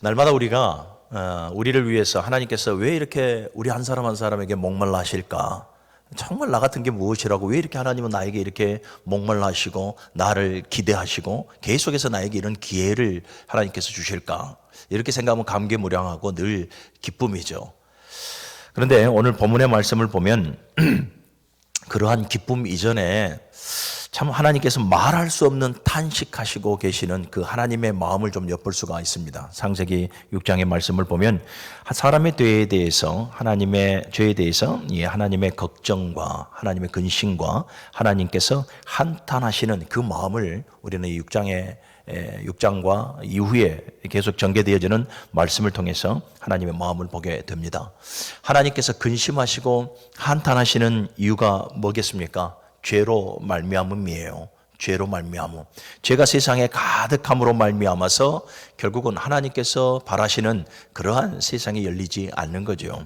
날마다 우리가 우리를 위해서 하나님께서 왜 이렇게 우리 한 사람 한 사람에게 목말라 하실까? 정말 나 같은 게 무엇이라고 왜 이렇게 하나님은 나에게 이렇게 목말라 하시고 나를 기대하시고 계속해서 나에게 이런 기회를 하나님께서 주실까? 이렇게 생각하면 감개무량하고 늘 기쁨이죠. 그런데 오늘 본문의 말씀을 보면 그러한 기쁨 이전에 참 하나님께서 말할 수 없는 탄식하시고 계시는 그 하나님의 마음을 좀 엿볼 수가 있습니다. 창세기 6장의 말씀을 보면 사람의 죄에 대해서 하나님의 죄에 대해서 하나님의 걱정과 하나님의 근심과 하나님께서 한탄하시는 그 마음을 우리는 이 6장과 이후에 계속 전개되어지는 말씀을 통해서 하나님의 마음을 보게 됩니다. 하나님께서 근심하시고 한탄하시는 이유가 뭐겠습니까? 죄로 말미암음이에요. 죄로 말미암음. 죄가 세상에 가득함으로 말미암아서 결국은 하나님께서 바라시는 그러한 세상이 열리지 않는 거죠.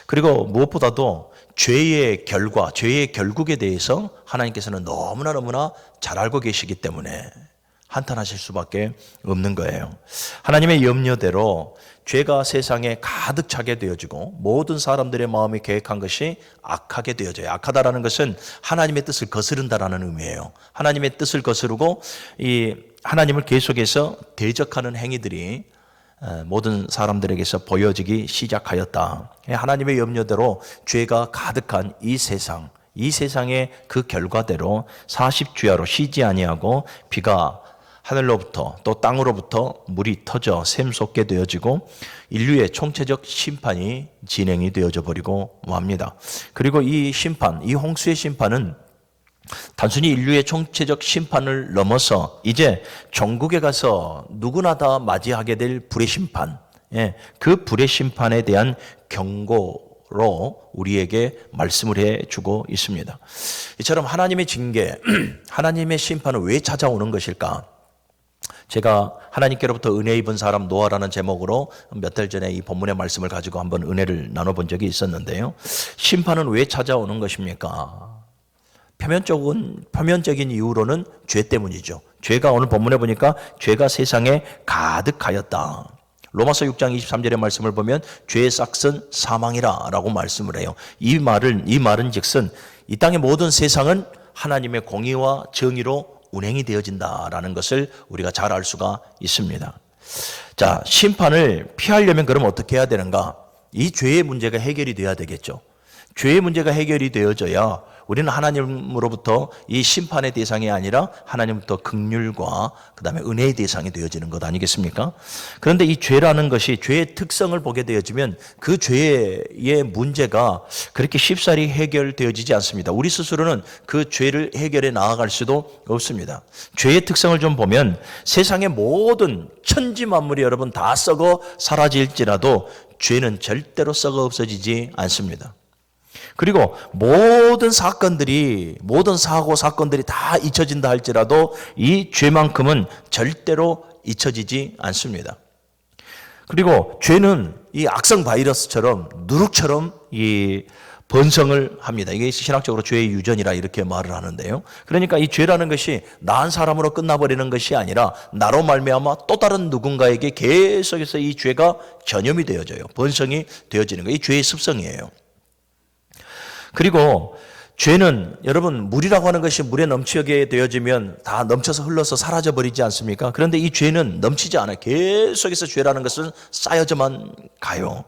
그리고 무엇보다도 죄의 결과, 죄의 결국에 대해서 하나님께서는 너무나 잘 알고 계시기 때문에 한탄하실 수밖에 없는 거예요. 하나님의 염려대로 죄가 세상에 가득 차게 되어지고 모든 사람들의 마음이 계획한 것이 악하게 되어져요. 악하다라는 것은 하나님의 뜻을 거스른다라는 의미예요. 하나님의 뜻을 거스르고 이 하나님을 계속해서 대적하는 행위들이 모든 사람들에게서 보여지기 시작하였다. 하나님의 염려대로 죄가 가득한 이 세상의 그 결과대로 40주야로 쉬지 아니하고 비가 하늘로부터 또 땅으로부터 물이 터져 샘솟게 되어지고 인류의 총체적 심판이 진행이 되어져 버리고 맙니다. 그리고 이 심판, 이 홍수의 심판은 단순히 인류의 총체적 심판을 넘어서 이제 종국에 가서 누구나 다 맞이하게 될 불의 심판, 그 불의 심판에 대한 경고로 우리에게 말씀을 해주고 있습니다. 이처럼 하나님의 징계, 하나님의 심판은 왜 찾아오는 것일까? 제가 하나님께로부터 은혜 입은 사람 노아라는 제목으로 몇 달 전에 이 본문의 말씀을 가지고 한번 은혜를 나눠본 적이 있었는데요. 심판은 왜 찾아오는 것입니까? 표면적인 이유로는 죄 때문이죠. 죄가 오늘 본문에 보니까 죄가 세상에 가득하였다. 로마서 6장 23절의 말씀을 보면 죄의 싹은 사망이라 라고 말씀을 해요. 이 말은 즉슨 이 땅의 모든 세상은 하나님의 공의와 정의로 운행이 되어진다라는 것을 우리가 잘 알 수가 있습니다. 자, 심판을 피하려면 그럼 어떻게 해야 되는가? 이 죄의 문제가 해결이 돼야 되겠죠. 죄의 문제가 해결이 되어져야 우리는 하나님으로부터 이 심판의 대상이 아니라 하나님부터 긍휼과 그다음에 은혜의 대상이 되어지는 것 아니겠습니까? 그런데 이 죄라는 것이 죄의 특성을 보게 되어지면 그 죄의 문제가 그렇게 쉽사리 해결되어지지 않습니다. 우리 스스로는 그 죄를 해결해 나아갈 수도 없습니다. 죄의 특성을 좀 보면 세상의 모든 천지 만물이 여러분 다 썩어 사라질지라도 죄는 절대로 썩어 없어지지 않습니다. 그리고 모든 사고 사건들이 다 잊혀진다 할지라도 이 죄만큼은 절대로 잊혀지지 않습니다. 그리고 죄는 이 악성 바이러스처럼 누룩처럼 이 번성을 합니다. 이게 신학적으로 죄의 유전이라 이렇게 말을 하는데요. 그러니까 이 죄라는 것이 나한 사람으로 끝나버리는 것이 아니라 나로 말미암아 또 다른 누군가에게 계속해서 이 죄가 전염이 되어져요. 번성이 되어지는 거예요. 이 죄의 습성이에요. 그리고 죄는 여러분 물이라고 하는 것이 물에 넘치게 되어지면 다 넘쳐서 흘러서 사라져 버리지 않습니까? 그런데 이 죄는 넘치지 않아요. 계속해서 죄라는 것은 쌓여져만 가요.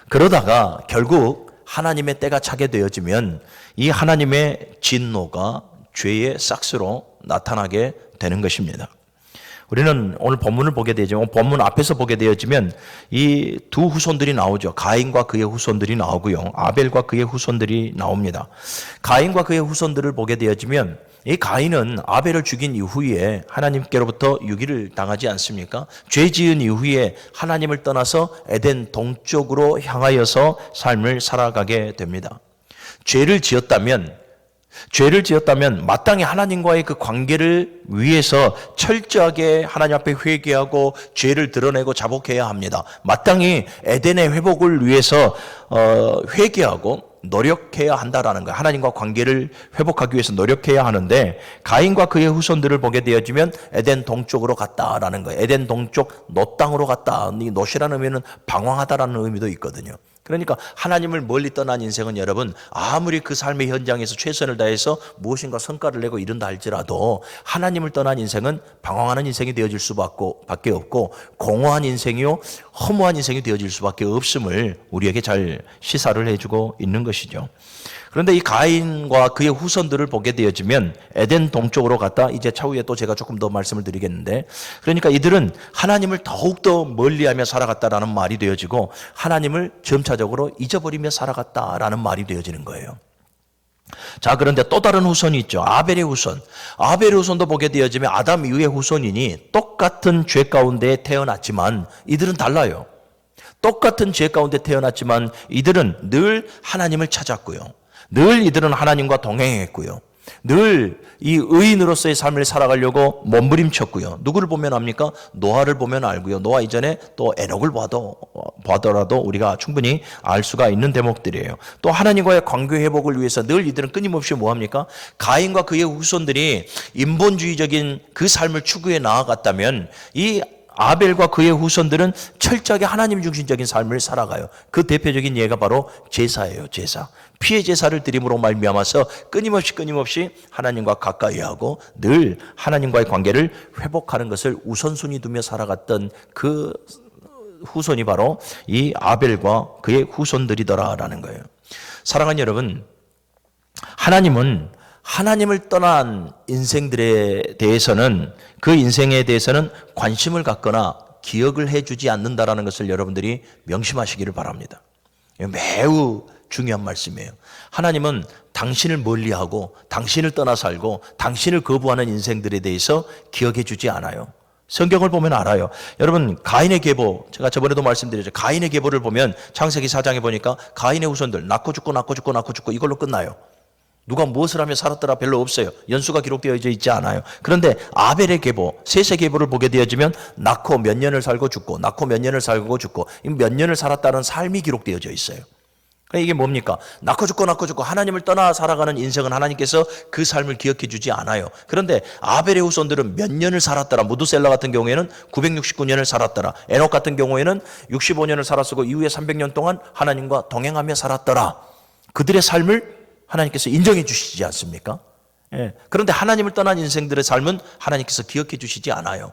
그러다가 결국 하나님의 때가 차게 되어지면 이 하나님의 진노가 죄의 싹스로 나타나게 되는 것입니다. 우리는 오늘 본문을 보게 되지만 본문 앞에서 보게 되어지면 이 두 후손들이 나오죠. 가인과 그의 후손들이 나오고요. 아벨과 그의 후손들이 나옵니다. 가인과 그의 후손들을 보게 되어지면 이 가인은 아벨을 죽인 이후에 하나님께로부터 유기를 당하지 않습니까? 죄 지은 이후에 하나님을 떠나서 에덴 동쪽으로 향하여서 삶을 살아가게 됩니다. 죄를 지었다면 마땅히 하나님과의 그 관계를 위해서 철저하게 하나님 앞에 회개하고 죄를 드러내고 자복해야 합니다. 마땅히 에덴의 회복을 위해서 회개하고 노력해야 한다라는 거예요. 하나님과 관계를 회복하기 위해서 노력해야 하는데 가인과 그의 후손들을 보게 되어지면 에덴 동쪽으로 갔다라는 거예요. 에덴 동쪽 놋 땅으로 갔다. 이 놋이라는 의미는 방황하다라는 의미도 있거든요. 그러니까 하나님을 멀리 떠난 인생은 여러분 아무리 그 삶의 현장에서 최선을 다해서 무엇인가 성과를 내고 이른다 할지라도 하나님을 떠난 인생은 방황하는 인생이 되어질 수밖에 없고 공허한 인생이요 허무한 인생이 되어질 수밖에 없음을 우리에게 잘 시사를 해주고 있는 것이죠. 그런데 이 가인과 그의 후손들을 보게 되어지면 에덴 동쪽으로 갔다. 이제 차후에 또 제가 조금 더 말씀을 드리겠는데, 그러니까 이들은 하나님을 더욱더 멀리하며 살아갔다라는 말이 되어지고 하나님을 점차적으로 잊어버리며 살아갔다라는 말이 되어지는 거예요. 자, 그런데 또 다른 후손이 있죠. 아벨의 후손. 아벨의 후손도 보게 되어지면 아담 이후의 후손이니 똑같은 죄 가운데 태어났지만 이들은 달라요. 똑같은 죄 가운데 태어났지만 이들은 늘 하나님을 찾았고요. 늘 이들은 하나님과 동행했고요. 늘 이 의인으로서의 삶을 살아가려고 몸부림쳤고요. 누구를 보면 압니까? 노아를 보면 알고요. 노아 이전에 또 에녹을 봐더라도 우리가 충분히 알 수가 있는 대목들이에요. 또 하나님과의 관계 회복을 위해서 늘 이들은 끊임없이 뭐합니까? 가인과 그의 후손들이 인본주의적인 그 삶을 추구해 나아갔다면 이 아벨과 그의 후손들은 철저하게 하나님 중심적인 삶을 살아가요. 그 대표적인 예가 바로 제사예요. 제사. 피의 제사를 드림으로 말미암아서 끊임없이 하나님과 가까이하고 늘 하나님과의 관계를 회복하는 것을 우선순위 두며 살아갔던 그 후손이 바로 이 아벨과 그의 후손들이더라라는 거예요. 사랑하는 여러분, 하나님은 하나님을 떠난 인생들에 대해서는 그 인생에 대해서는 관심을 갖거나 기억을 해주지 않는다라는 것을 여러분들이 명심하시기를 바랍니다. 매우 중요한 말씀이에요. 하나님은 당신을 멀리하고 당신을 떠나 살고 당신을 거부하는 인생들에 대해서 기억해 주지 않아요. 성경을 보면 알아요. 여러분 가인의 계보, 제가 저번에도 말씀드렸죠. 가인의 계보를 보면 창세기 4장에 보니까 가인의 후손들 낳고 죽고 이걸로 끝나요. 누가 무엇을 하며 살았더라 별로 없어요. 연수가 기록되어져 있지 않아요. 그런데 아벨의 계보, 셋의 계보를 보게 되어지면 낳고 몇 년을 살고 죽고 낳고 몇 년을 살고 죽고 몇 년을 살았다는 삶이 기록되어져 있어요. 그러니까 이게 뭡니까? 낳고 죽고 하나님을 떠나 살아가는 인생은 하나님께서 그 삶을 기억해 주지 않아요. 그런데 아벨의 후손들은 몇 년을 살았더라. 무두셀라 같은 경우에는 969년을 살았더라. 에녹 같은 경우에는 65년을 살았고 이후에 300년 동안 하나님과 동행하며 살았더라. 그들의 삶을 하나님께서 인정해 주시지 않습니까? 예. 그런데 하나님을 떠난 인생들의 삶은 하나님께서 기억해 주시지 않아요.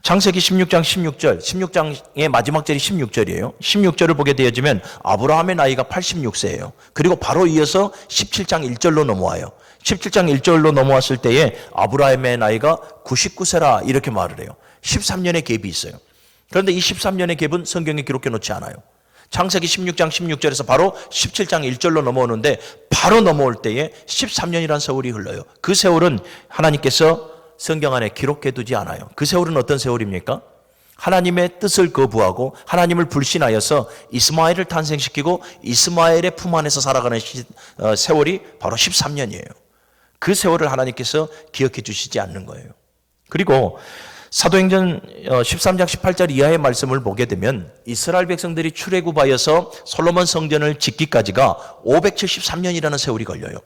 창세기 16장 16절, 16장의 마지막 절이 16절이에요. 16절을 보게 되어지면 아브라함의 나이가 86세예요. 그리고 바로 이어서 17장 1절로 넘어와요. 17장 1절로 넘어왔을 때에 아브라함의 나이가 99세라 이렇게 말을 해요. 13년의 갭이 있어요. 그런데 이 13년의 갭은 성경에 기록해 놓지 않아요. 창세기 16장 16절에서 바로 17장 1절로 넘어오는데 바로 넘어올 때에 13년이라는 세월이 흘러요. 그 세월은 하나님께서 성경 안에 기록해 두지 않아요. 그 세월은 어떤 세월입니까? 하나님의 뜻을 거부하고 하나님을 불신하여서 이스마엘을 탄생시키고 이스마엘의 품 안에서 살아가는 세월이 바로 13년이에요. 그 세월을 하나님께서 기억해 주시지 않는 거예요. 그리고 사도행전 13장 18절 이하의 말씀을 보게 되면 이스라엘 백성들이 출애굽하여서 솔로몬 성전을 짓기까지가 573년이라는 세월이 걸려요.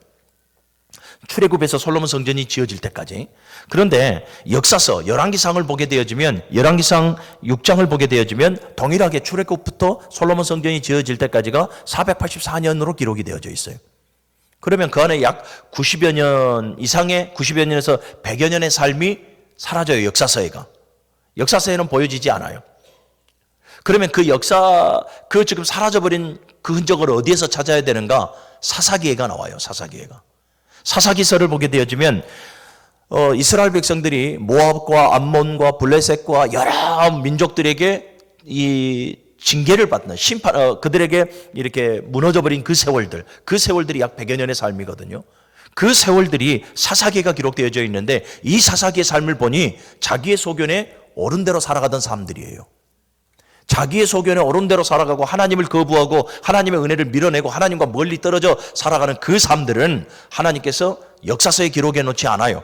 출애굽에서 솔로몬 성전이 지어질 때까지. 그런데 역사서 열왕기상을 보게 되어지면 열왕기상 6장을 보게 되어지면 동일하게 출애굽부터 솔로몬 성전이 지어질 때까지가 484년으로 기록이 되어져 있어요. 그러면 그 안에 약 90여 년 이상의 90여 년에서 100여 년의 삶이 사라져요. 역사서에는 보여지지 않아요. 그러면 그 지금 사라져버린 그 흔적을 어디에서 찾아야 되는가? 사사기회가 나와요. 사사기서를 보게 되어지면 이스라엘 백성들이 모압과 암몬과 블레셋과 여러 민족들에게 이 징계를 받는 심판, 그들에게 이렇게 무너져버린 그 세월들이 약 100여 년의 삶이거든요. 그 세월들이 사사기가 기록되어져 있는데 이 사사기의 삶을 보니 자기의 소견에 옳은 대로 살아가던 사람들이에요. 자기의 소견에 옳은 대로 살아가고 하나님을 거부하고 하나님의 은혜를 밀어내고 하나님과 멀리 떨어져 살아가는 그 삶들은 하나님께서 역사서에 기록해 놓지 않아요.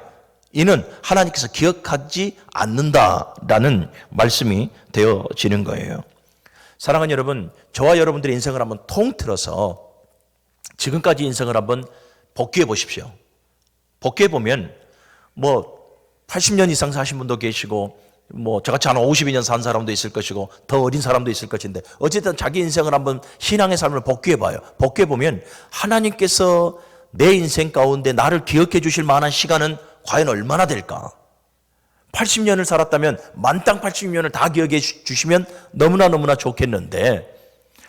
이는 하나님께서 기억하지 않는다라는 말씀이 되어지는 거예요. 사랑하는 여러분, 저와 여러분들의 인생을 한번 통틀어서 지금까지 인생을 한번 복귀해 보십시오. 복귀해 보면 80년 이상 사신 분도 계시고 저같이 한 52년 산 사람도 있을 것이고 더 어린 사람도 있을 것인데 어쨌든 자기 인생을 한번 신앙의 삶을 복귀해 봐요. 복귀해 보면 하나님께서 내 인생 가운데 나를 기억해 주실 만한 시간은 과연 얼마나 될까? 80년을 살았다면 만땅 80년을 다 기억해 주시면 너무나 좋겠는데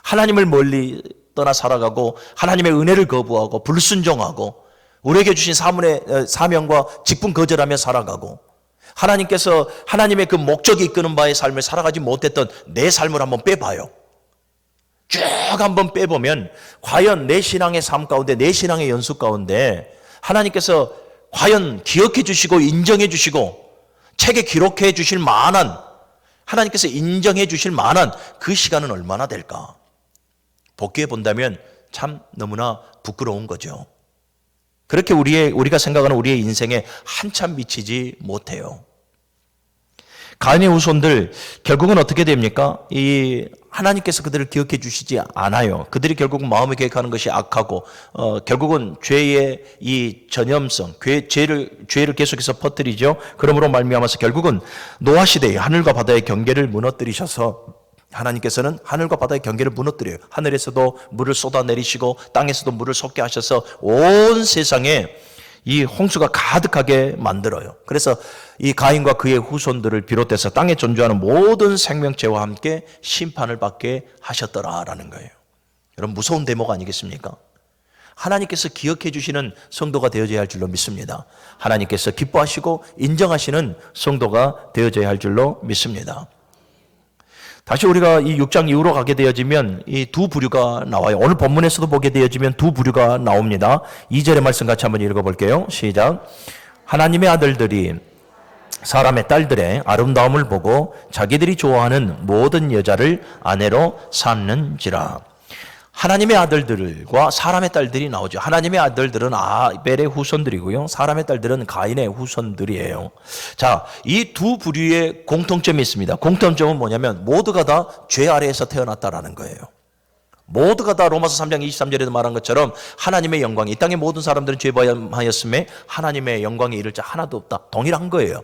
하나님을 멀리 떠나 살아가고 하나님의 은혜를 거부하고 불순종하고 우리에게 주신 사명과 직분 거절하며 살아가고 하나님께서 하나님의 그 목적이 이끄는 바의 삶을 살아가지 못했던 내 삶을 한번 빼봐요. 쭉 한번 빼보면 과연 내 신앙의 삶 가운데 내 신앙의 연수 가운데 하나님께서 과연 기억해 주시고 인정해 주시고 책에 기록해 주실 만한 하나님께서 인정해 주실 만한 그 시간은 얼마나 될까? 복귀해 본다면 참 너무나 부끄러운 거죠. 그렇게 우리가 생각하는 우리의 인생에 한참 미치지 못해요. 가인의 후손들 결국은 어떻게 됩니까? 하나님께서 그들을 기억해 주시지 않아요. 그들이 결국 마음에 계획하는 것이 악하고 결국은 죄의 이 전염성, 죄를 계속해서 퍼뜨리죠. 그러므로 말미암아서 결국은 노아 시대에 하늘과 바다의 경계를 무너뜨리셔서 하나님께서는 하늘과 바다의 경계를 무너뜨려요. 하늘에서도 물을 쏟아내리시고 땅에서도 물을 솟게 하셔서 온 세상에 이 홍수가 가득하게 만들어요. 그래서 이 가인과 그의 후손들을 비롯해서 땅에 존재하는 모든 생명체와 함께 심판을 받게 하셨더라라는 거예요. 여러분 무서운 대목 아니겠습니까? 하나님께서 기억해 주시는 성도가 되어져야 할 줄로 믿습니다. 하나님께서 기뻐하시고 인정하시는 성도가 되어져야 할 줄로 믿습니다. 다시 우리가 이 6장 이후로 가게 되어지면 이 두 부류가 나와요. 오늘 본문에서도 보게 되어지면 두 부류가 나옵니다. 2절의 말씀 같이 한번 읽어볼게요. 시작. 하나님의 아들들이 사람의 딸들의 아름다움을 보고 자기들이 좋아하는 모든 여자를 아내로 삼는지라. 하나님의 아들들과 사람의 딸들이 나오죠. 하나님의 아들들은 아벨의 후손들이고요. 사람의 딸들은 가인의 후손들이에요. 자, 이 두 부류의 공통점이 있습니다. 공통점은 뭐냐면 모두가 다 죄 아래에서 태어났다라는 거예요. 모두가 다 로마서 3장 23절에도 말한 것처럼 하나님의 영광이 이 땅의 모든 사람들은 죄바하였음에 하나님의 영광이 이를 자 하나도 없다. 동일한 거예요.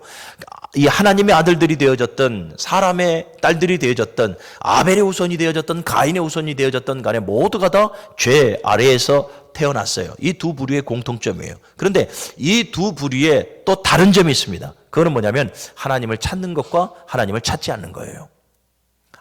이 하나님의 아들들이 되어졌던 사람의 딸들이 되어졌던 아벨의 후손이 되어졌던 가인의 후손이 되어졌던 간에 모두가 다 죄 아래에서 태어났어요. 이 두 부류의 공통점이에요. 그런데 이 두 부류에 또 다른 점이 있습니다. 그거는 뭐냐면 하나님을 찾는 것과 하나님을 찾지 않는 거예요.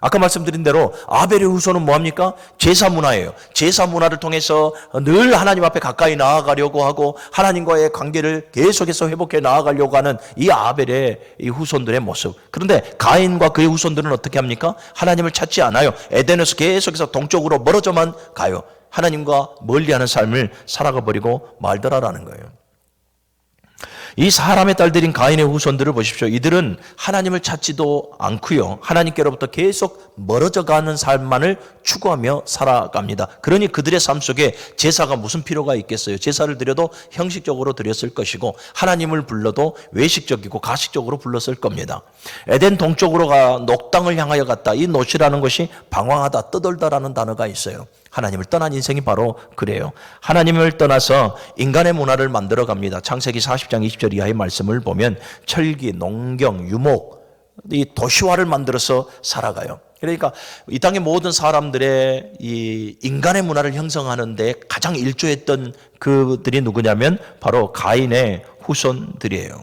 아까 말씀드린 대로 아벨의 후손은 뭐합니까? 제사 문화예요. 제사 문화를 통해서 늘 하나님 앞에 가까이 나아가려고 하고 하나님과의 관계를 계속해서 회복해 나아가려고 하는 이 아벨의 이 후손들의 모습. 그런데 가인과 그의 후손들은 어떻게 합니까? 하나님을 찾지 않아요. 에덴에서 계속해서 동쪽으로 멀어져만 가요. 하나님과 멀리하는 삶을 살아가 버리고 말더라라는 거예요. 이 사람의 딸들인 가인의 후손들을 보십시오. 이들은 하나님을 찾지도 않고요. 하나님께로부터 계속 멀어져가는 삶만을 추구하며 살아갑니다. 그러니 그들의 삶 속에 제사가 무슨 필요가 있겠어요. 제사를 드려도 형식적으로 드렸을 것이고 하나님을 불러도 외식적이고 가식적으로 불렀을 겁니다. 에덴 동쪽으로 녹당을 향하여 갔다. 이 노시라는 것이 방황하다, 떠돌다라는 단어가 있어요. 하나님을 떠난 인생이 바로 그래요. 하나님을 떠나서 인간의 문화를 만들어 갑니다. 창세기 40장 20절 이하의 말씀을 보면 철기, 농경, 유목, 이 도시화를 만들어서 살아가요. 그러니까 이 땅의 모든 사람들의 이 인간의 문화를 형성하는 데 가장 일조했던 그들이 누구냐면 바로 가인의 후손들이에요.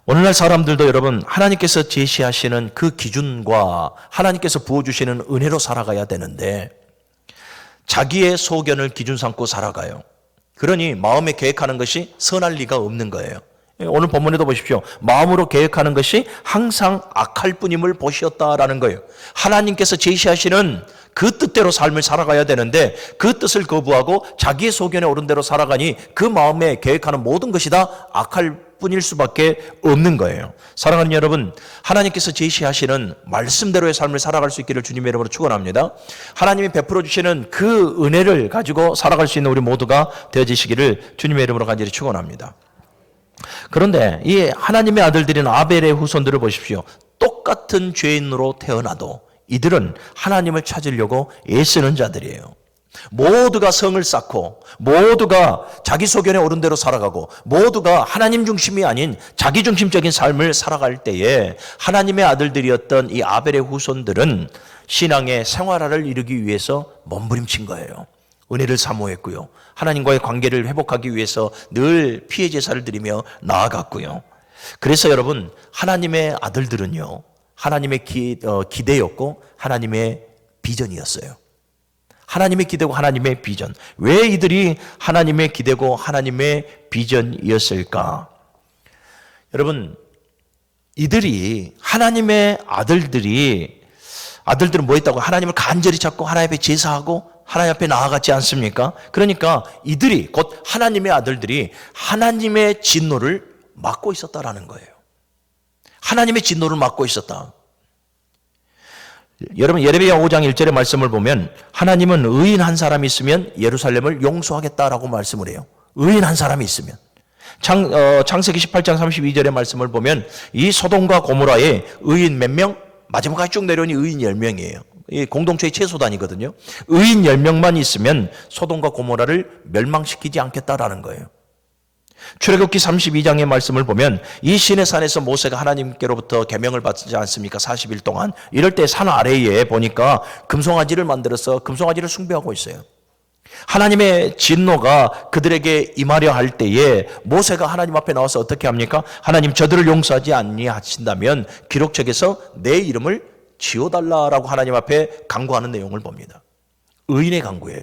오늘날 사람들도 여러분 하나님께서 제시하시는 그 기준과 하나님께서 부어주시는 은혜로 살아가야 되는데 자기의 소견을 기준 삼고 살아가요. 그러니 마음에 계획하는 것이 선할 리가 없는 거예요. 오늘 본문에도 보십시오. 마음으로 계획하는 것이 항상 악할 뿐임을 보시었다라는 거예요. 하나님께서 제시하시는 그 뜻대로 삶을 살아가야 되는데 그 뜻을 거부하고 자기의 소견에 오른 대로 살아가니 그 마음에 계획하는 모든 것이 다 악할 뿐일 수밖에 없는 거예요. 사랑하는 여러분, 하나님께서 제시하시는 말씀대로의 삶을 살아갈 수 있기를 주님의 이름으로 축원합니다. 하나님이 베풀어 주시는 그 은혜를 가지고 살아갈 수 있는 우리 모두가 되어지시기를 주님의 이름으로 간절히 축원합니다. 그런데 이 하나님의 아들들인 아벨의 후손들을 보십시오. 똑같은 죄인으로 태어나도 이들은 하나님을 찾으려고 애쓰는 자들이에요. 모두가 성을 쌓고 모두가 자기 소견에 옳은 대로 살아가고 모두가 하나님 중심이 아닌 자기 중심적인 삶을 살아갈 때에 하나님의 아들들이었던 이 아벨의 후손들은 신앙의 생활화를 이루기 위해서 몸부림친 거예요. 은혜를 사모했고요. 하나님과의 관계를 회복하기 위해서 늘 피해 제사를 드리며 나아갔고요. 그래서 여러분, 하나님의 아들들은요, 하나님의 기대였고 하나님의 비전이었어요. 하나님의 기대고 하나님의 비전. 왜 이들이 하나님의 기대고 하나님의 비전이었을까? 여러분, 이들이 하나님의 아들들은 뭐 했다고? 하나님을 간절히 찾고 하나님 앞에 제사하고 하나님 앞에 나아갔지 않습니까? 그러니까 이들이 곧 하나님의 아들들이 하나님의 진노를 막고 있었다라는 거예요. 하나님의 진노를 막고 있었다. 여러분, 예레미야 5장 1절의 말씀을 보면 하나님은 의인 한 사람이 있으면 예루살렘을 용서하겠다라고 말씀을 해요. 의인 한 사람이 있으면. 창세기 18장 32절의 말씀을 보면 이 소돔과 고모라에 의인 몇 명? 마지막까지 쭉 내려오니 의인 10명이에요. 이 공동체의 최소단이거든요. 의인 10명만 있으면 소돔과 고모라를 멸망시키지 않겠다라는 거예요. 출애굽기 32장의 말씀을 보면 이 시내산에서 모세가 하나님께로부터 계명을 받지 않습니까? 40일 동안. 이럴 때 산 아래에 보니까 금송아지를 만들어서 금송아지를 숭배하고 있어요. 하나님의 진노가 그들에게 임하려 할 때에 모세가 하나님 앞에 나와서 어떻게 합니까? 하나님, 저들을 용서하지 아니하신다면 기록책에서 내 이름을 지워달라라고 하나님 앞에 간구하는 내용을 봅니다. 의인의 간구예요.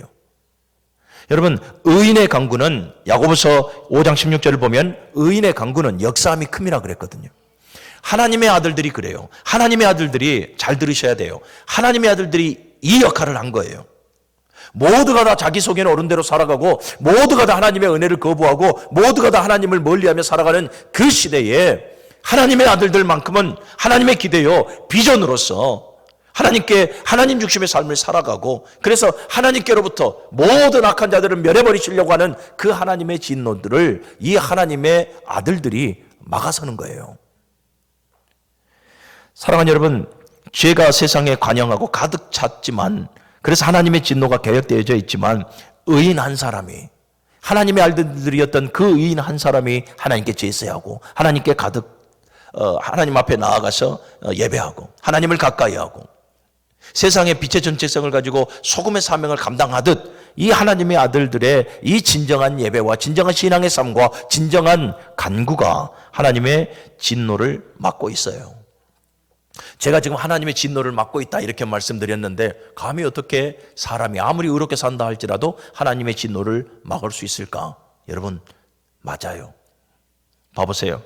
여러분, 의인의 간구는 야고보서 5장 16절을 보면 의인의 간구는 역사함이 큼이라 그랬거든요. 하나님의 아들들이 그래요. 하나님의 아들들이 잘 들으셔야 돼요. 하나님의 아들들이 이 역할을 한 거예요. 모두가 다 자기 속에는 옳은 대로 살아가고 모두가 다 하나님의 은혜를 거부하고 모두가 다 하나님을 멀리하며 살아가는 그 시대에 하나님의 아들들만큼은 하나님의 기대요 비전으로서 하나님 중심의 삶을 살아가고, 그래서 하나님께로부터 모든 악한 자들을 멸해버리시려고 하는 그 하나님의 진노들을 이 하나님의 아들들이 막아서는 거예요. 사랑하는 여러분, 죄가 세상에 관영하고 가득 찼지만, 그래서 하나님의 진노가 계획되어져 있지만 의인 한 사람이, 하나님의 아들들이었던 그 의인 한 사람이 하나님께 제사하고 하나님께 하나님 앞에 나아가서 예배하고 하나님을 가까이 하고 세상의 빛의 전체성을 가지고 소금의 사명을 감당하듯 이 하나님의 아들들의 이 진정한 예배와 진정한 신앙의 삶과 진정한 간구가 하나님의 진노를 막고 있어요. 제가 지금 하나님의 진노를 막고 있다 이렇게 말씀드렸는데, 감히 어떻게 사람이 아무리 의롭게 산다 할지라도 하나님의 진노를 막을 수 있을까? 여러분, 맞아요. 봐보세요.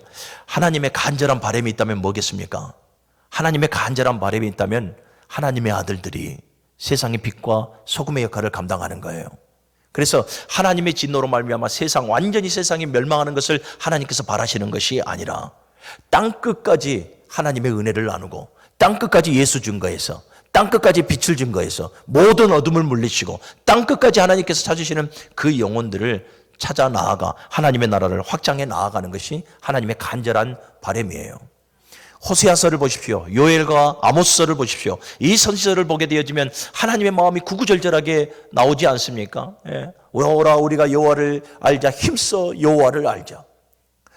하나님의 간절한 바람이 있다면 뭐겠습니까? 하나님의 간절한 바람이 있다면 하나님의 아들들이 세상의 빛과 소금의 역할을 감당하는 거예요. 그래서 하나님의 진노로 말미암아 완전히 세상이 멸망하는 것을 하나님께서 바라시는 것이 아니라 땅끝까지 하나님의 은혜를 나누고 땅끝까지 예수 증거해서 땅끝까지 빛을 증거해서 모든 어둠을 물리치고 땅끝까지 하나님께서 찾으시는 그 영혼들을 찾아 나아가 하나님의 나라를 확장해 나아가는 것이 하나님의 간절한 바람이에요. 호세아서를 보십시오. 요엘과 아모스서를 보십시오. 이 선지서를 보게 되어지면 하나님의 마음이 구구절절하게 나오지 않습니까? 오라 우리가 여호와를 알자, 힘써 여호와를 알자.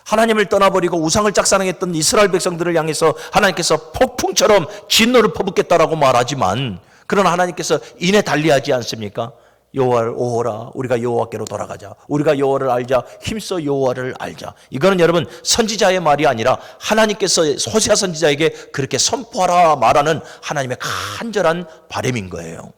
하나님을 떠나버리고 우상을 짝사랑했던 이스라엘 백성들을 향해서 하나님께서 폭풍처럼 진노를 퍼붓겠다라고 말하지만, 그러나 하나님께서 이내 달리하지 않습니까? 여호와를 오라 우리가 여호와께로 돌아가자, 우리가 여호와를 알자, 힘써 여호와를 알자. 이거는 여러분 선지자의 말이 아니라 하나님께서 호세아 선지자에게 그렇게 선포하라 말하는 하나님의 간절한 바람인 거예요.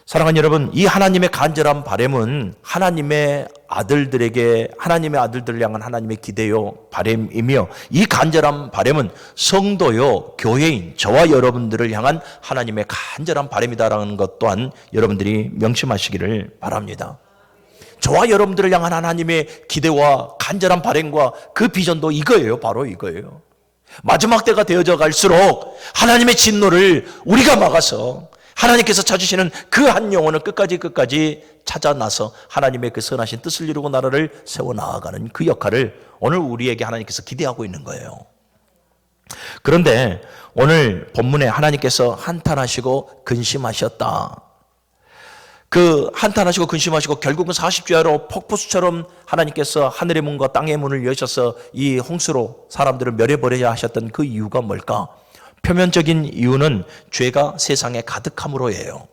사랑하는 여러분, 이 하나님의 간절한 바람은 하나님의 아들들을 향한 하나님의 기대요 바람이며, 이 간절한 바람은 성도요 교회인 저와 여러분들을 향한 하나님의 간절한 바람이다라는 것 또한 여러분들이 명심하시기를 바랍니다. 저와 여러분들을 향한 하나님의 기대와 간절한 바람과 그 비전도 이거예요. 바로 이거예요. 마지막 때가 되어져 갈수록 하나님의 진노를 우리가 막아서 하나님께서 찾으시는 그 한 영혼을 끝까지 찾아 나서 하나님의 그 선하신 뜻을 이루고 나라를 세워 나아가는 그 역할을 오늘 우리에게 하나님께서 기대하고 있는 거예요. 그런데 오늘 본문에 하나님께서 한탄하시고 근심하셨다. 그 한탄하시고 근심하시고 결국은 40주야로 폭포수처럼 하나님께서 하늘의 문과 땅의 문을 여셔서 이 홍수로 사람들을 멸해버려야 하셨던 그 이유가 뭘까? 표면적인 이유는 죄가 세상에 가득함으로예요.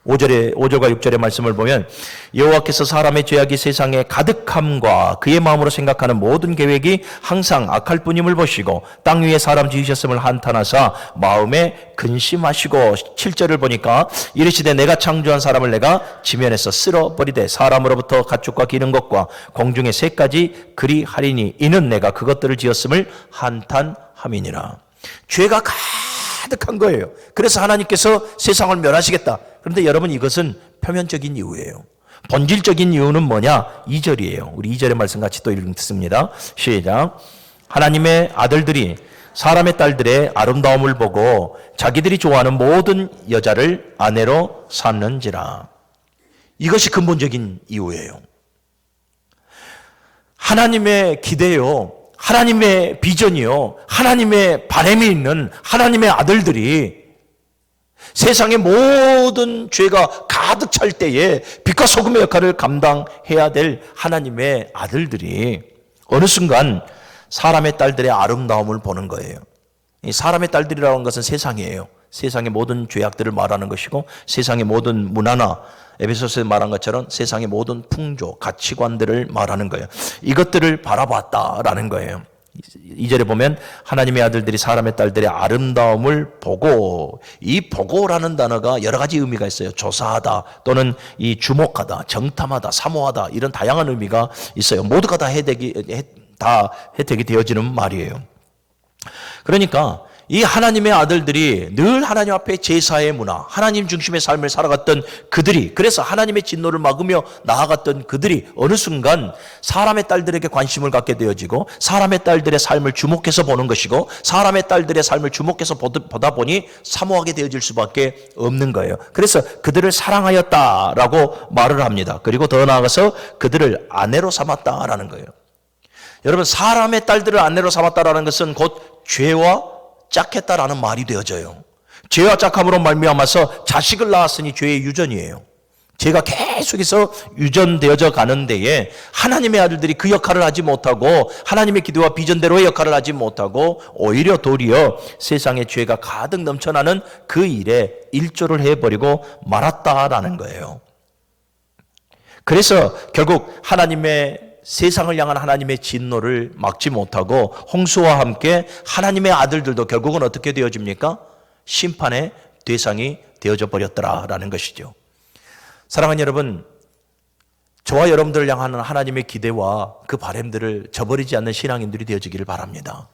5절과 6절의 말씀을 보면 여호와께서 사람의 죄악이 세상에 가득함과 그의 마음으로 생각하는 모든 계획이 항상 악할 뿐임을 보시고 땅 위에 사람 지으셨음을 한탄하사 마음에 근심하시고 7절을 보니까 이르시되 내가 창조한 사람을 내가 지면에서 쓸어버리되 사람으로부터 가축과 기는 것과 공중의 새까지 그리하리니 이는 내가 그것들을 지었음을 한탄함이니라. 죄가 가득한 거예요. 그래서 하나님께서 세상을 멸하시겠다. 그런데 여러분, 이것은 표면적인 이유예요. 본질적인 이유는 뭐냐? 2절이에요. 우리 2절의 말씀 같이 또 읽습니다. 시작. 하나님의 아들들이 사람의 딸들의 아름다움을 보고 자기들이 좋아하는 모든 여자를 아내로 삼는지라. 이것이 근본적인 이유예요. 하나님의 기대요, 하나님의 비전이요, 하나님의 바람이 있는 하나님의 아들들이 세상의 모든 죄가 가득 찰 때에 빛과 소금의 역할을 감당해야 될 하나님의 아들들이 어느 순간 사람의 딸들의 아름다움을 보는 거예요. 이 사람의 딸들이라고 하는 것은 세상이에요. 세상의 모든 죄악들을 말하는 것이고 세상의 모든 문화나 에베소서에 말한 것처럼 세상의 모든 풍조, 가치관들을 말하는 거예요. 이것들을 바라봤다라는 거예요. 2절에 보면 하나님의 아들들이 사람의 딸들의 아름다움을 보고, 이 보고라는 단어가 여러 가지 의미가 있어요. 조사하다 또는 이 주목하다, 정탐하다, 사모하다, 이런 다양한 의미가 있어요. 모두가 다 혜택이 되어지는 말이에요. 그러니까 이 하나님의 아들들이 늘 하나님 앞에 제사의 문화, 하나님 중심의 삶을 살아갔던 그들이, 그래서 하나님의 진노를 막으며 나아갔던 그들이 어느 순간 사람의 딸들에게 관심을 갖게 되어지고 사람의 딸들의 삶을 주목해서 보는 것이고 사람의 딸들의 삶을 주목해서 보다 보니 사모하게 되어질 수밖에 없는 거예요. 그래서 그들을 사랑하였다라고 말을 합니다. 그리고 더 나아가서 그들을 아내로 삼았다라는 거예요. 여러분, 사람의 딸들을 아내로 삼았다라는 것은 곧 죄와 짝했다라는 말이 되어져요. 죄와 짝함으로 말미암아서 자식을 낳았으니 죄의 유전이에요. 죄가 계속해서 유전되어져 가는 데에 하나님의 아들들이 그 역할을 하지 못하고 하나님의 기도와 비전대로의 역할을 하지 못하고 오히려 도리어 세상에 죄가 가득 넘쳐나는 그 일에 일조를 해버리고 말았다라는 거예요. 그래서 결국 세상을 향한 하나님의 진노를 막지 못하고 홍수와 함께 하나님의 아들들도 결국은 어떻게 되어집니까? 심판의 대상이 되어져 버렸더라라는 것이죠. 사랑하는 여러분, 저와 여러분들을 향하는 하나님의 기대와 그 바람들을 저버리지 않는 신앙인들이 되어지기를 바랍니다.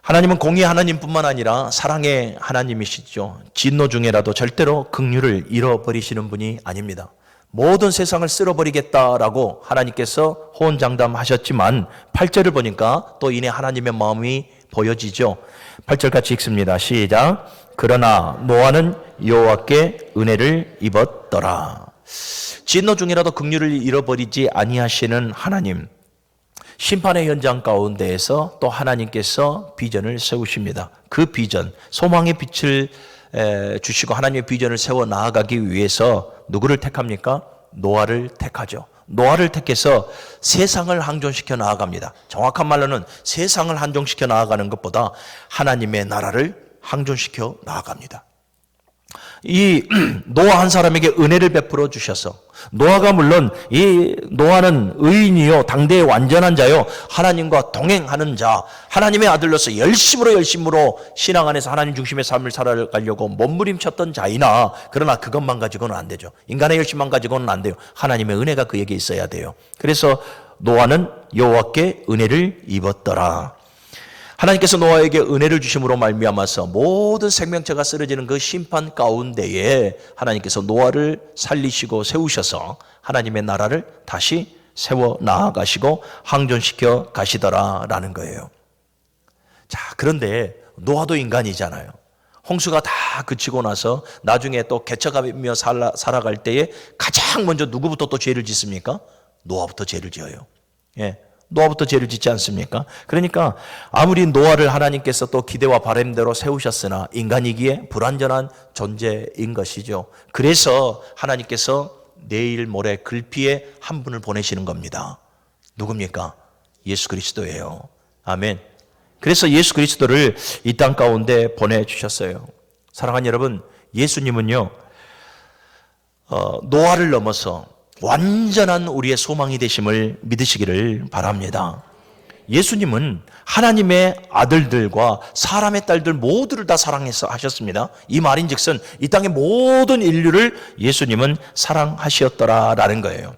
하나님은 공의의 하나님뿐만 아니라 사랑의 하나님이시죠. 진노 중에라도 절대로 긍휼을 잃어버리시는 분이 아닙니다. 모든 세상을 쓸어버리겠다라고 하나님께서 호언장담하셨지만 8절을 보니까 또 이내 하나님의 마음이 보여지죠. 8절 같이 읽습니다. 시작. 그러나 노아는 여호와께 은혜를 입었더라. 진노 중이라도 긍휼을 잃어버리지 아니하시는 하나님, 심판의 현장 가운데에서 또 하나님께서 비전을 세우십니다. 그 비전, 소망의 빛을 주시고 하나님의 비전을 세워 나아가기 위해서 누구를 택합니까? 노아를 택하죠. 노아를 택해서 세상을 항존시켜 나아갑니다. 정확한 말로는 세상을 항존시켜 나아가는 것보다 하나님의 나라를 항존시켜 나아갑니다. 이 노아 한 사람에게 은혜를 베풀어 주셔서, 노아가 물론 이 노아는 의인이요 당대의 완전한 자요 하나님과 동행하는 자, 하나님의 아들로서 열심으로 신앙 안에서 하나님 중심의 삶을 살아가려고 몸부림쳤던 자이나, 그러나 그것만 가지고는 안 되죠. 인간의 열심만 가지고는 안 돼요. 하나님의 은혜가 그에게 있어야 돼요. 그래서 노아는 여호와께 은혜를 입었더라. 하나님께서 노아에게 은혜를 주심으로 말미암아서 모든 생명체가 쓰러지는 그 심판 가운데에 하나님께서 노아를 살리시고 세우셔서 하나님의 나라를 다시 세워 나아가시고 항존시켜 가시더라라는 거예요. 자, 그런데 노아도 인간이잖아요. 홍수가 다 그치고 나서 나중에 또 개척하며 살아갈 때에 가장 먼저 누구부터 또 죄를 짓습니까? 노아부터 죄를 지어요. 예. 노아부터 죄를 짓지 않습니까? 그러니까 아무리 노아를 하나님께서 또 기대와 바람대로 세우셨으나 인간이기에 불완전한 존재인 것이죠. 그래서 하나님께서 내일 모레 글피에 한 분을 보내시는 겁니다. 누굽니까? 예수 그리스도예요. 아멘. 그래서 예수 그리스도를 이 땅 가운데 보내주셨어요. 사랑하는 여러분, 예수님은요, 노아를 넘어서 완전한 우리의 소망이 되심을 믿으시기를 바랍니다. 예수님은 하나님의 아들들과 사람의 딸들 모두를 다 사랑해서 하셨습니다. 이 말인즉슨 이 땅의 모든 인류를 예수님은 사랑하셨더라라는 거예요.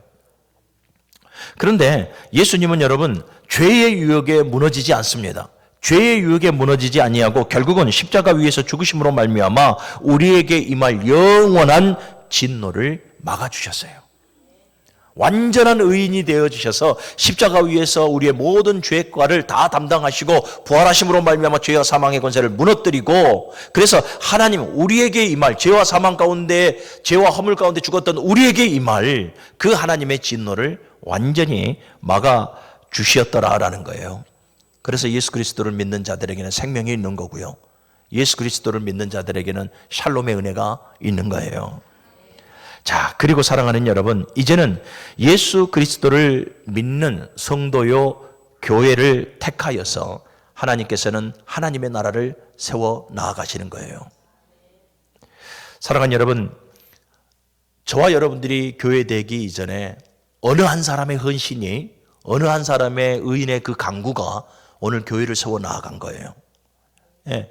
그런데 예수님은 여러분 죄의 유혹에 무너지지 않습니다. 죄의 유혹에 무너지지 아니하고 결국은 십자가 위에서 죽으심으로 말미암아 우리에게 임할 영원한 진노를 막아주셨어요. 완전한 의인이 되어주셔서 십자가 위에서 우리의 모든 죄과를 다 담당하시고 부활하심으로 말미암아 죄와 사망의 권세를 무너뜨리고, 그래서 하나님 우리에게 임할 죄와 사망 가운데, 죄와 허물 가운데 죽었던 우리에게 임할 그 하나님의 진노를 완전히 막아주셨더라라는 거예요. 그래서 예수 그리스도를 믿는 자들에게는 생명이 있는 거고요, 예수 그리스도를 믿는 자들에게는 샬롬의 은혜가 있는 거예요. 자, 그리고 사랑하는 여러분, 이제는 예수 그리스도를 믿는 성도요 교회를 택하여서 하나님께서는 하나님의 나라를 세워 나아가시는 거예요. 사랑하는 여러분, 저와 여러분들이 교회 되기 이전에 어느 한 사람의 헌신이, 어느 한 사람의 의인의 그 강구가 오늘 교회를 세워 나아간 거예요. 예.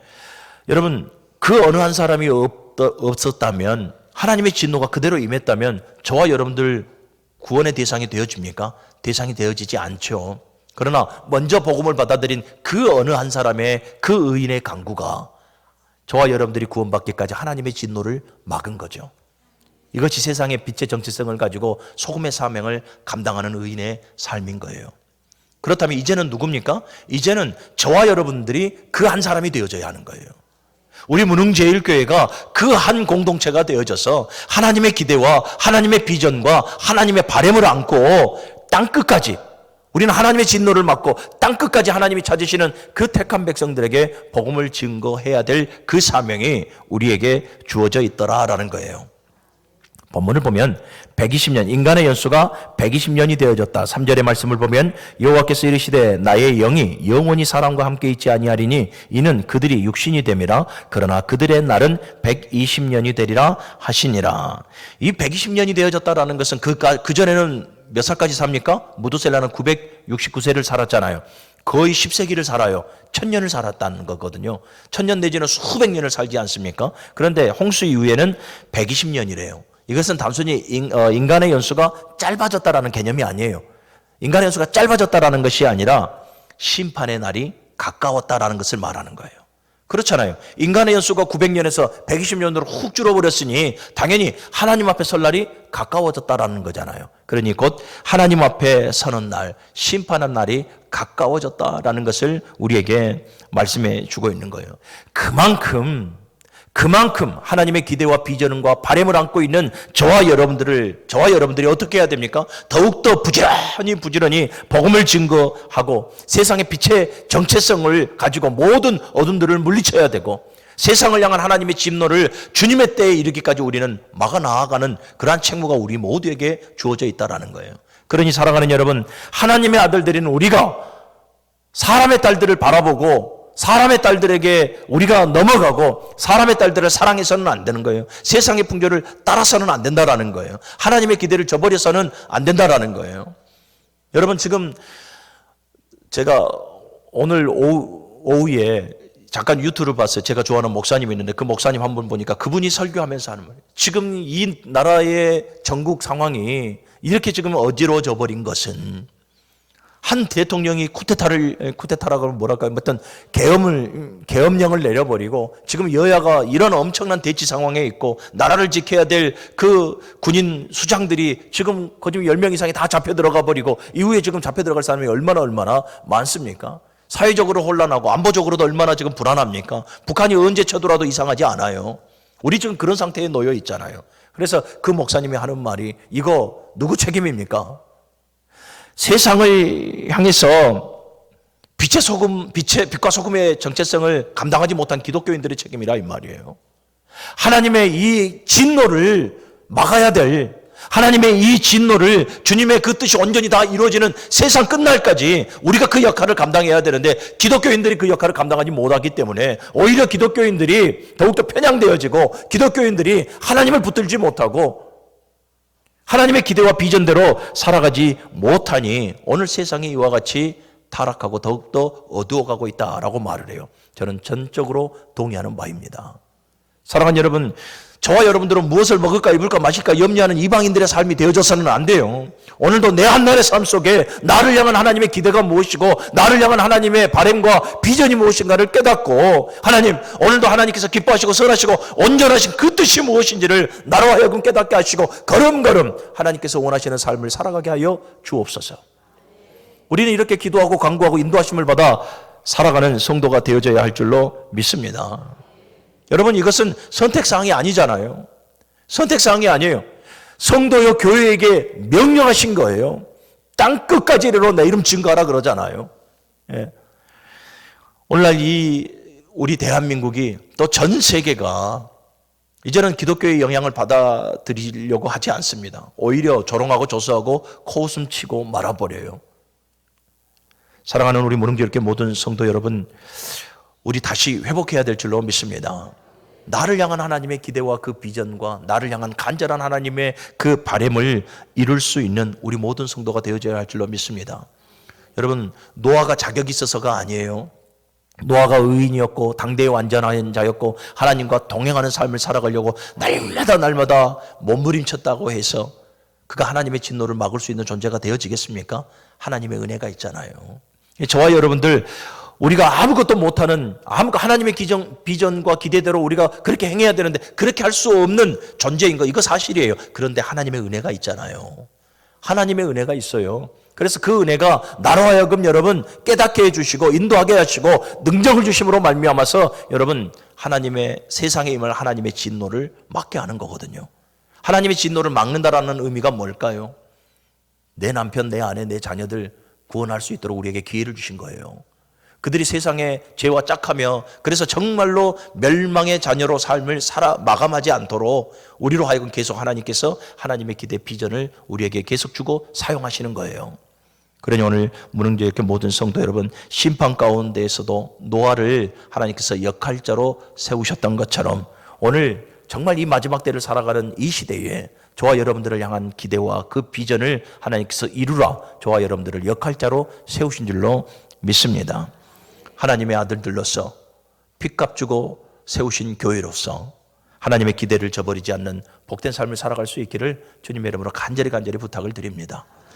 여러분, 그 어느 한 사람이 없었다면, 하나님의 진노가 그대로 임했다면 저와 여러분들 구원의 대상이 되어집니까? 대상이 되어지지 않죠. 그러나 먼저 복음을 받아들인 그 어느 한 사람의 그 의인의 강구가 저와 여러분들이 구원받기까지 하나님의 진노를 막은 거죠. 이것이 세상의 빛의 정체성을 가지고 소금의 사명을 감당하는 의인의 삶인 거예요. 그렇다면 이제는 누굽니까? 이제는 저와 여러분들이 그 한 사람이 되어져야 하는 거예요. 우리 무능제일교회가 그 한 공동체가 되어져서 하나님의 기대와 하나님의 비전과 하나님의 바람을 안고 땅끝까지, 우리는 하나님의 진노를 막고 땅끝까지 하나님이 찾으시는 그 택한 백성들에게 복음을 증거해야 될 그 사명이 우리에게 주어져 있더라라는 거예요. 본문을 보면 120년, 인간의 연수가 120년이 되어졌다. 3절의 말씀을 보면 여호와께서 이르시되 나의 영이 영원히 사람과 함께 있지 아니하리니 이는 그들이 육신이 됨이라. 그러나 그들의 날은 120년이 되리라 하시니라. 이 120년이 되어졌다라는 것은 그전에는 몇 살까지 삽니까? 무두셀라는 969세를 살았잖아요. 거의 10세기를 살아요. 1000년을 살았다는 거거든요. 1000년 내지는 수백 년을 살지 않습니까? 그런데 홍수 이후에는 120년이래요. 이것은 단순히 인간의 연수가 짧아졌다라는 개념이 아니에요. 인간의 연수가 짧아졌다라는 것이 아니라 심판의 날이 가까웠다라는 것을 말하는 거예요. 그렇잖아요. 인간의 연수가 900년에서 120년으로 훅 줄어버렸으니 당연히 하나님 앞에 설 날이 가까워졌다라는 거잖아요. 그러니 곧 하나님 앞에 서는 날, 심판한 날이 가까워졌다라는 것을 우리에게 말씀해 주고 있는 거예요. 그만큼 하나님의 기대와 비전과 바람을 안고 있는 저와 여러분들이 어떻게 해야 됩니까? 더욱더 부지런히 복음을 증거하고 세상의 빛의 정체성을 가지고 모든 어둠들을 물리쳐야 되고, 세상을 향한 하나님의 진노를 주님의 때에 이르기까지 우리는 막아 나아가는 그러한 책무가 우리 모두에게 주어져 있다라는 거예요. 그러니 사랑하는 여러분, 하나님의 아들들인 우리가 사람의 딸들을 바라보고 사람의 딸들에게 우리가 넘어가고 사람의 딸들을 사랑해서는 안 되는 거예요. 세상의 풍조를 따라서는 안 된다라는 거예요. 하나님의 기대를 저버려서는 안 된다라는 거예요. 여러분, 지금 제가 오늘 오후에 잠깐 유튜브를 봤어요. 제가 좋아하는 목사님이 있는데 그 목사님 한 분 보니까 그분이 설교하면서 하는 말이에요. 지금 이 나라의 전국 상황이 이렇게 지금 어지러워져 버린 것은 한 대통령이 쿠데타라고 뭐랄까요, 어떤 계엄령을 내려버리고 지금 여야가 이런 엄청난 대치 상황에 있고 나라를 지켜야 될 그 군인 수장들이 지금 거의 10명 이상이 다 잡혀 들어가 버리고 이후에 지금 잡혀 들어갈 사람이 얼마나 많습니까? 사회적으로 혼란하고 안보적으로도 얼마나 지금 불안합니까? 북한이 언제 쳐들어도 이상하지 않아요. 우리 지금 그런 상태에 놓여 있잖아요. 그래서 그 목사님이 하는 말이, 이거 누구 책임입니까? 세상을 향해서 빛과 소금의 정체성을 감당하지 못한 기독교인들의 책임이라 이 말이에요. 하나님의 이 진노를 막아야 될, 하나님의 이 진노를 주님의 그 뜻이 온전히 다 이루어지는 세상 끝날까지 우리가 그 역할을 감당해야 되는데 기독교인들이 그 역할을 감당하지 못하기 때문에 오히려 기독교인들이 더욱더 편향되어지고 기독교인들이 하나님을 붙들지 못하고 하나님의 기대와 비전대로 살아가지 못하니 오늘 세상이 이와 같이 타락하고 더욱더 어두워가고 있다라고 말을 해요. 저는 전적으로 동의하는 바입니다. 사랑하는 여러분, 저와 여러분들은 무엇을 먹을까 입을까 마실까 염려하는 이방인들의 삶이 되어져서는 안 돼요. 오늘도 내 한날의 삶 속에 나를 향한 하나님의 기대가 무엇이고 나를 향한 하나님의 바람과 비전이 무엇인가를 깨닫고 하나님, 오늘도 하나님께서 기뻐하시고 선하시고 온전하신 그 뜻이 무엇인지를 나로 하여금 깨닫게 하시고 걸음걸음 하나님께서 원하시는 삶을 살아가게 하여 주옵소서. 우리는 이렇게 기도하고 간구하고 인도하심을 받아 살아가는 성도가 되어져야 할 줄로 믿습니다. 여러분, 이것은 선택사항이 아니잖아요. 선택사항이 아니에요. 성도여 교회에게 명령하신 거예요. 땅 끝까지 이르러 내 이름 증거하라 그러잖아요. 예. 오늘날 우리 대한민국이 또 전 세계가 이제는 기독교의 영향을 받아들이려고 하지 않습니다. 오히려 조롱하고 조소하고 코웃음 치고 말아버려요. 사랑하는 우리 무릉교회 모든 성도 여러분, 우리 다시 회복해야 될 줄로 믿습니다. 나를 향한 하나님의 기대와 그 비전과 나를 향한 간절한 하나님의 그 바람을 이룰 수 있는 우리 모든 성도가 되어져야 할 줄로 믿습니다. 여러분, 노아가 자격이 있어서가 아니에요. 노아가 의인이었고 당대의 완전한 자였고 하나님과 동행하는 삶을 살아가려고 날마다 몸부림쳤다고 해서 그가 하나님의 진노를 막을 수 있는 존재가 되어지겠습니까? 하나님의 은혜가 있잖아요. 저와 여러분들, 우리가 아무것도 못하는 하나님의 비전과 기대대로 우리가 그렇게 행해야 되는데 그렇게 할 수 없는 존재인 거, 이거 사실이에요. 그런데 하나님의 은혜가 있잖아요. 하나님의 은혜가 있어요. 그래서 그 은혜가 나로 하여금 여러분 깨닫게 해주시고 인도하게 하시고 능력을 주심으로 말미암아서 여러분 하나님의 세상에 임할 하나님의 진노를 막게 하는 거거든요. 하나님의 진노를 막는다라는 의미가 뭘까요? 내 남편, 내 아내, 내 자녀들 구원할 수 있도록 우리에게 기회를 주신 거예요. 그들이 세상에 죄와 짝하며 그래서 정말로 멸망의 자녀로 삶을 마감하지 않도록 우리로 하여금 계속 하나님께서 하나님의 기대 비전을 우리에게 계속 주고 사용하시는 거예요. 그러니 오늘 무릉교회 모든 성도 여러분, 심판 가운데에서도 노아를 하나님께서 역할자로 세우셨던 것처럼 오늘 정말 이 마지막 때를 살아가는 이 시대에 저와 여러분들을 향한 기대와 그 비전을 하나님께서 이루라 저와 여러분들을 역할자로 세우신 줄로 믿습니다. 하나님의 아들들로서 핏값 주고 세우신 교회로서 하나님의 기대를 저버리지 않는 복된 삶을 살아갈 수 있기를 주님의 이름으로 간절히 부탁을 드립니다.